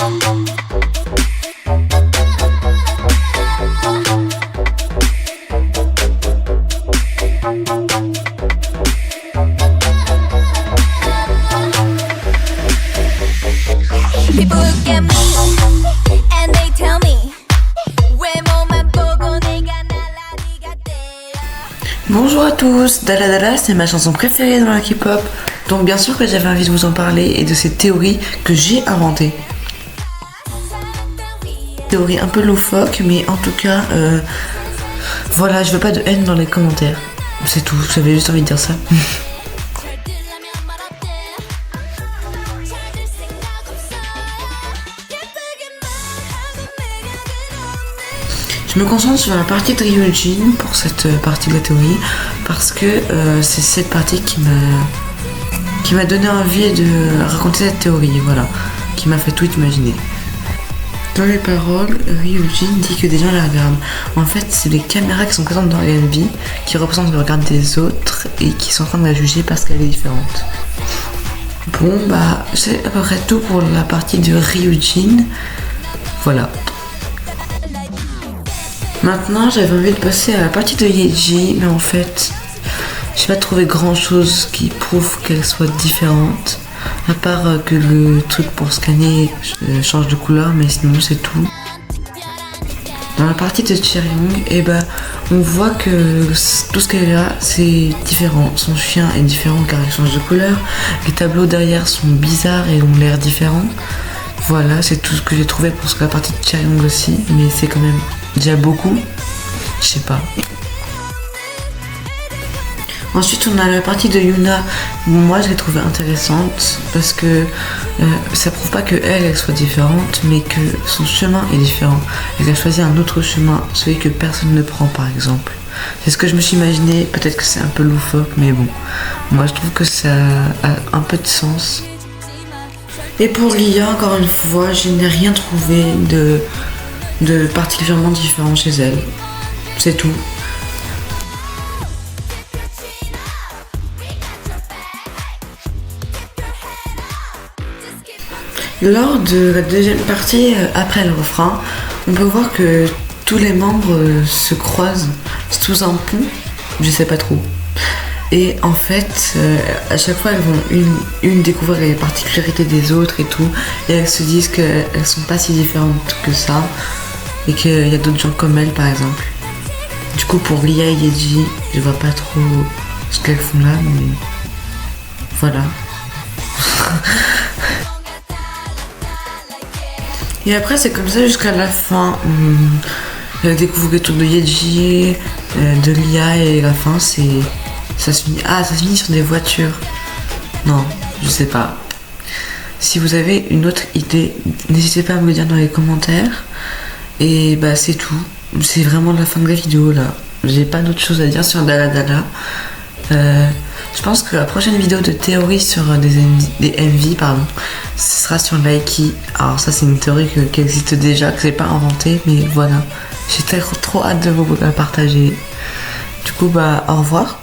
People look at me and they tell me 외모만 보고 내가 날아가대. Bonjour à tous, Dala Dala c'est ma chanson préférée dans la K-pop, donc bien sûr que j'avais envie de vous en parler et de ces théories que j'ai inventées. Théorie un peu loufoque, mais en tout cas, voilà, je veux pas de haine dans les commentaires. C'est tout, j'avais juste envie de dire ça. Je me concentre sur la partie de Ryujin pour cette partie de la théorie parce que c'est cette partie qui m'a donné envie de raconter cette théorie, voilà, qui m'a fait tout imaginer. Dans les paroles, Ryujin dit que des gens la regardent. En fait, c'est les caméras qui sont présentes dans les MV qui représentent le regard des autres et qui sont en train de la juger parce qu'elle est différente. Bon, bah, c'est à peu près tout pour la partie de Ryujin. Voilà. Maintenant, j'avais envie de passer à la partie de Yeji, mais en fait, j'ai pas trouvé grand chose qui prouve qu'elle soit différente, à part que le truc pour scanner change de couleur, mais sinon c'est tout. Dans la partie de Chaeryeong, eh ben, on voit que tout ce qu'elle a, c'est différent. Son chien est différent car il change de couleur, les tableaux derrière sont bizarres et ont l'air différents. Voilà, c'est tout ce que j'ai trouvé pour la partie de Chaeryeong aussi, mais c'est quand même déjà beaucoup, je sais pas. Ensuite on a la partie de Yuna. Moi je l'ai trouvée intéressante parce que ça prouve pas que elle soit différente, mais que son chemin est différent. Elle a choisi un autre chemin, celui que personne ne prend par exemple. C'est ce que je me suis imaginé, peut-être que c'est un peu loufoque, mais bon, moi je trouve que ça a un peu de sens. Et pour Lia, encore une fois, je n'ai rien trouvé de particulièrement différent chez elle. C'est tout. Lors de la deuxième partie, après le refrain, on peut voir que tous les membres se croisent sous un pont, je sais pas trop. Et en fait, à chaque fois, elles vont une découvrir les particularités des autres et tout, et elles se disent qu'elles sont pas si différentes que ça, et qu'il y a d'autres gens comme elles, par exemple. Du coup, pour Lia et Yeji, je vois pas trop ce qu'elles font là, mais voilà. Et après, c'est comme ça jusqu'à la fin. Elle découvre le tour de Yeji, de Lia, et la fin, ça se finit sur des voitures. Non, je sais pas. Si vous avez une autre idée, n'hésitez pas à me le dire dans les commentaires. Et bah c'est tout. C'est vraiment la fin de la vidéo là. J'ai pas d'autre chose à dire sur Dala Dala. Je pense que la prochaine vidéo de théorie sur des MV, pardon, ce sera sur Likey. Alors ça c'est une théorie qui existe déjà, que j'ai pas inventée, mais voilà. J'ai trop hâte de vous la partager. Du coup bah au revoir.